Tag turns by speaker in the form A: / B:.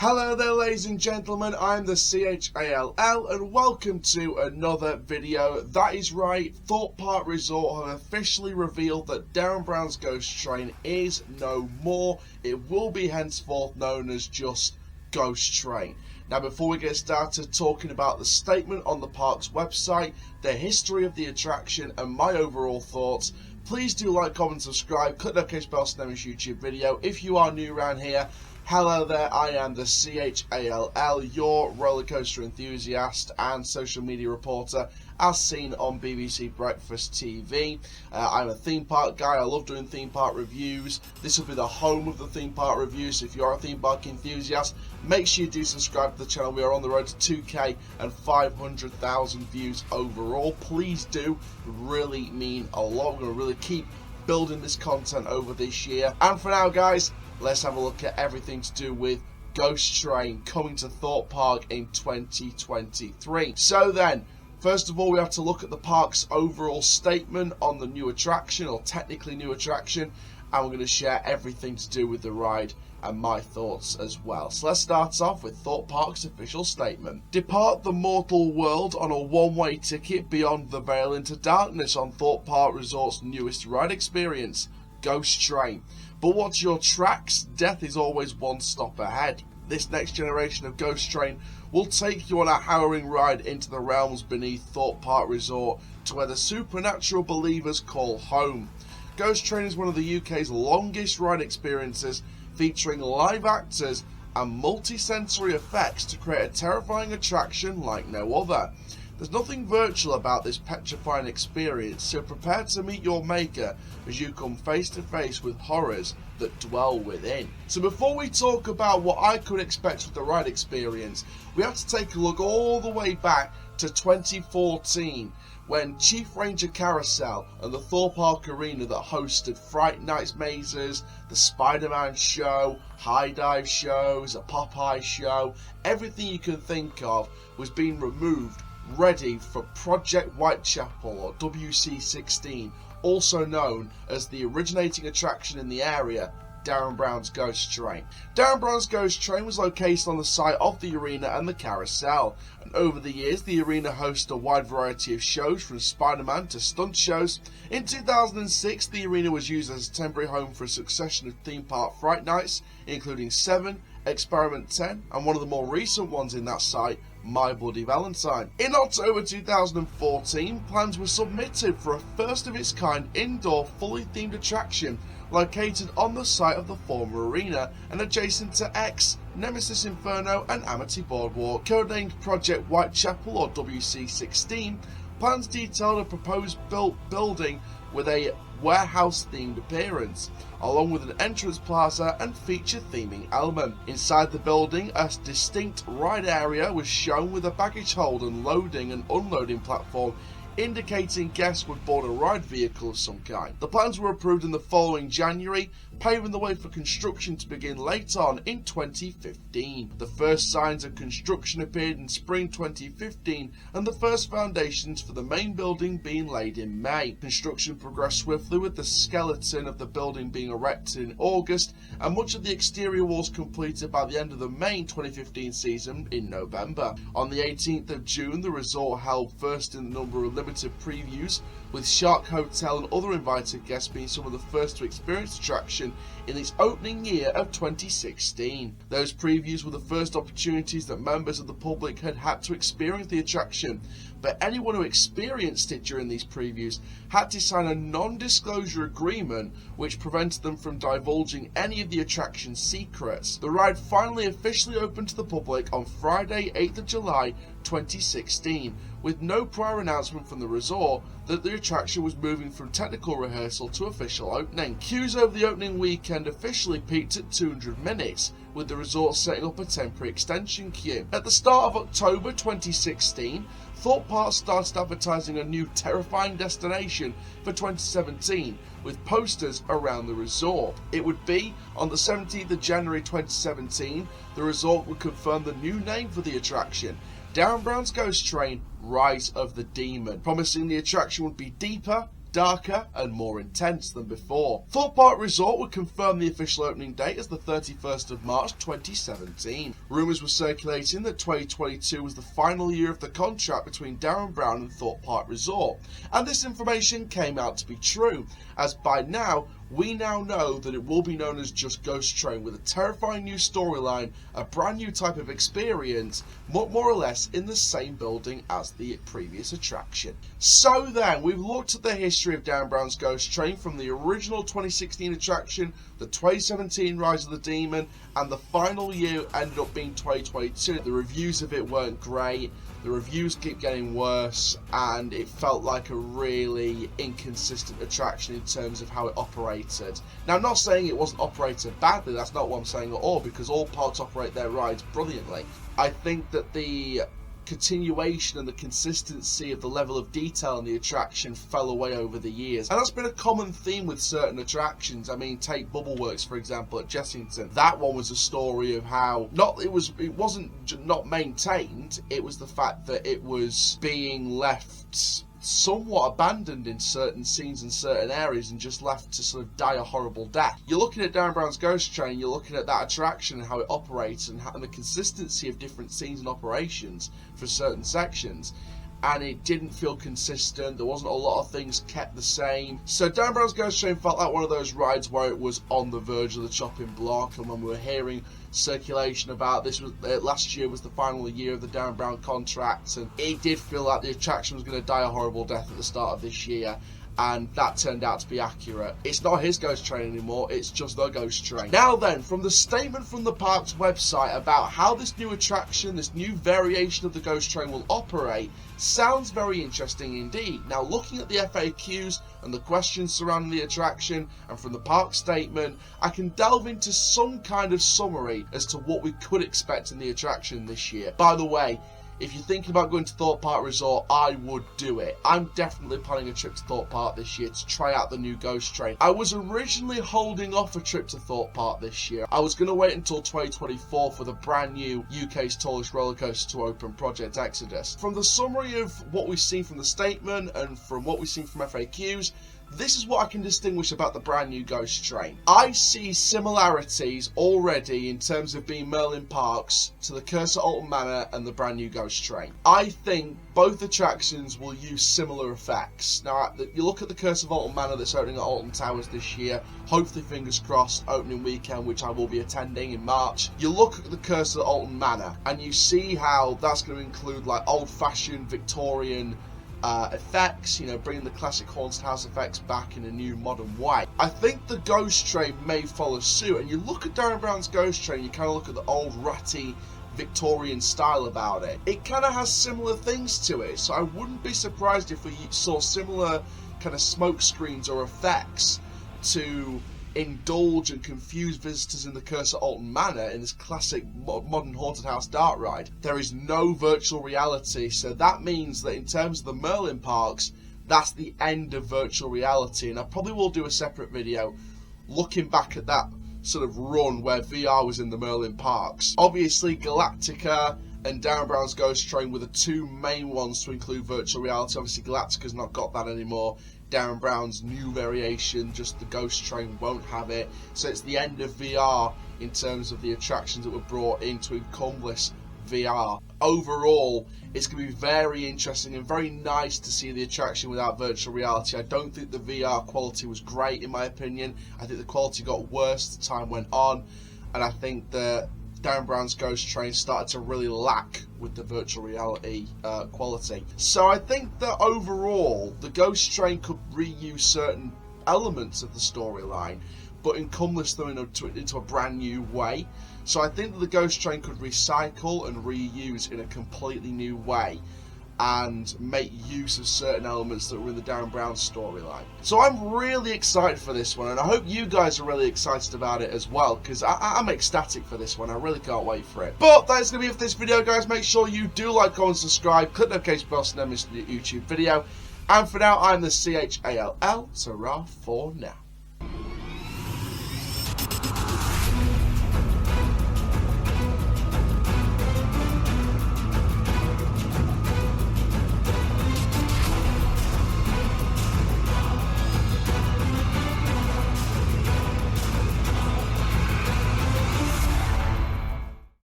A: Hello there ladies and gentlemen, I'm the Chall and welcome to another video. That is right, Thorpe Park Resort have officially revealed that Darren Brown's Ghost Train is no more. It will be henceforth known as just Ghost Train. Now before we get started talking about the statement on the park's website, the history of the attraction and my overall thoughts, please do like, comment, subscribe, click the notification bell to know this YouTube video. If you are new around here, hello there, I am the Chall, your roller coaster enthusiast and social media reporter as seen on BBC Breakfast TV. I'm a theme park guy, I love doing theme park reviews. This will be the home of the theme park reviews, so if you are a theme park enthusiast, make sure you do subscribe to the channel. We are on the road to 2K and 500,000 views overall. Please do, it would really mean a lot. We're going to really keep building this content over this year. And for now guys, let's have a look at everything to do with Ghost Train coming to Thorpe Park in 2023. So then, first of all, we have to look at the park's overall statement on the new attraction, or technically new attraction, and we're going to share everything to do with the ride and my thoughts as well. So let's start off with Thorpe Park's official statement. Depart the mortal world on a one-way ticket beyond the veil into darkness on Thorpe Park Resort's newest ride experience, Ghost Train. But what's your tracks? Death is always one stop ahead. This next generation of Ghost Train will take you on a harrowing ride into the realms beneath Thorpe Park Resort to where the supernatural believers call home. Ghost Train is one of the UK's longest ride experiences, featuring live actors and multi-sensory effects to create a terrifying attraction like no other. There's nothing virtual about this petrifying experience, so prepare to meet your maker as you come face to face with horrors that dwell within. So before we talk about what I could expect with the ride experience, we have to take a look all the way back to 2014, when Chief Ranger Carousel and the Thorpe Park Arena that hosted Fright Nights mazes, the Spider-Man show, high dive shows, a Popeye show, everything you can think of was being removed, ready for Project Whitechapel, or WC16, also known as the originating attraction in the area, Darren Brown's Ghost Train. Darren Brown's Ghost Train was located on the site of the arena and the carousel, and over the years the arena hosted a wide variety of shows from Spider-Man to stunt shows. In 2006 the arena was used as a temporary home for a succession of theme park Fright Nights, including 7, Experiment 10, and one of the more recent ones in that site, My Bloody Valentine. In October 2014, plans were submitted for a first of its kind indoor fully themed attraction located on the site of the former arena and adjacent to X, Nemesis Inferno and Amity Boardwalk. Codenamed Project Whitechapel, or WC16, plans detailed a proposed built building with a warehouse themed appearance, along with an entrance plaza and feature theming element. Inside the building, a distinct ride area was shown with a baggage hold and loading and unloading platform, indicating guests would board a ride vehicle of some kind. The plans were approved in the following January, paving the way for construction to begin late on in 2015. The first signs of construction appeared in spring 2015, and the first foundations for the main building being laid in May. Construction progressed swiftly, with the skeleton of the building being erected in August and much of the exterior walls completed by the end of the main 2015 season in November. On the 18th of June, the resort held first in the number of limited previews, with Shark Hotel and other invited guests being some of the first to experience the attraction in its opening year of 2016. Those previews were the first opportunities that members of the public had to experience the attraction, but anyone who experienced it during these previews had to sign a non-disclosure agreement which prevented them from divulging any of the attraction's secrets. The ride finally officially opened to the public on Friday, 8th of July 2016, with no prior announcement from the resort that the attraction was moving from technical rehearsal to official opening. Queues over the opening weekend officially peaked at 200 minutes, with the resort setting up a temporary extension queue. At the start of October 2016, Thorpe Park started advertising a new terrifying destination for 2017, with posters around the resort. It would be on the 17th of January 2017, the resort would confirm the new name for the attraction, Darren Brown's Ghost Train, Rise of the Demon, promising the attraction would be deeper, darker and more intense than before. Thorpe Park Resort would confirm the official opening date as the 31st of March 2017. Rumours were circulating that 2022 was the final year of the contract between Darren Brown and Thorpe Park Resort, and this information came out to be true, as by now we now know that it will be known as just Ghost Train, with a terrifying new storyline, a brand new type of experience, more or less in the same building as the previous attraction. So then, we've looked at the history of Darren Brown's Ghost Train from the original 2016 attraction, the 2017 Rise of the Demon, and the final year ended up being 2022. The reviews of it weren't great. The reviews keep getting worse, and it felt like a really inconsistent attraction in terms of how it operated. Now, I'm not saying it wasn't operated badly, that's not what I'm saying at all, because all parks operate their rides brilliantly. I think that the continuation and the consistency of the level of detail in the attraction fell away over the years, and that's been a common theme with certain attractions. I mean, take Bubbleworks for example at Jessington. That one was a story of how it wasn't not maintained, it was the fact that it was being left somewhat abandoned in certain scenes and certain areas and just left to sort of die a horrible death. You're looking at Darren Brown's Ghost Train, you're looking at that attraction and how it operates and the consistency of different scenes and operations for certain sections, and it didn't feel consistent. There wasn't a lot of things kept the same. So Darren Brown's Ghost Train felt like one of those rides where it was on the verge of the chopping block, and when we were hearing circulation about this was last year was the final year of the Darren Brown contract, and it did feel like the attraction was going to die a horrible death at the start of this year, and that turned out to be accurate. It's not his Ghost Train anymore, it's just the Ghost Train. Now then, from the statement from the park's website about how this new attraction, this new variation of the Ghost Train will operate, sounds very interesting indeed. Now, looking at the FAQs and the questions surrounding the attraction, and from the park statement, I can delve into some kind of summary as to what we could expect in the attraction this year. By the way, if you're thinking about going to Thorpe Park Resort, I would do it. I'm definitely planning a trip to Thorpe Park this year to try out the new Ghost Train. I was originally holding off a trip to Thorpe Park this year. I was going to wait until 2024 for the brand new UK's tallest roller coaster to open, Project Exodus. From the summary of what we've seen from the statement and from what we've seen from FAQs, this is what I can distinguish about the brand new Ghost Train. I see similarities already in terms of being Merlin Parks to the Curse at Alton Manor and the brand new Ghost Train. I think both attractions will use similar effects. Now, you look at the Curse of Alton Manor that's opening at Alton Towers this year, hopefully fingers crossed, opening weekend, which I will be attending in March. You look at the Curse at Alton Manor and you see how that's going to include like old-fashioned Victorian effects, you know, bringing the classic haunted house effects back in a new modern way. I think the Ghost Train may follow suit, and you look at Darren Brown's Ghost Train, you kind of look at the old ratty Victorian style about it. It kind of has similar things to it, so I wouldn't be surprised if we saw similar kind of smoke screens or effects to indulge and confuse visitors in the Curse at Alton Manor in this classic modern haunted house dark ride. There is no virtual reality, so that means that in terms of the Merlin parks, that's the end of virtual reality, and I probably will do a separate video looking back at that sort of run where VR was in the Merlin parks. Obviously Galactica and Darren Brown's Ghost Train were the two main ones to include virtual reality. Obviously Galactica's not got that anymore. Darren Brown's new variation, just the Ghost Train, won't have it. So it's the end of VR in terms of the attractions that were brought in to encompass VR. Overall, it's going to be very interesting and very nice to see the attraction without virtual reality. I don't think the VR quality was great in my opinion. I think the quality got worse as time went on, and I think that Darren Brown's Ghost Train started to really lack with the virtual reality quality. So I think that overall, the Ghost Train could reuse certain elements of the storyline, but encompass them into a brand new way. So I think that the Ghost Train could recycle and reuse in a completely new way and make use of certain elements that were in the Darren Brown storyline. So I'm really excited for this one, and I hope you guys are really excited about it as well, because I'm ecstatic for this one. I really can't wait for it. But that's going to be it for this video, guys. Make sure you do like, comment, subscribe, click the notification bell so you never miss a new YouTube video. And for now, I'm the CHALL, so rah for now.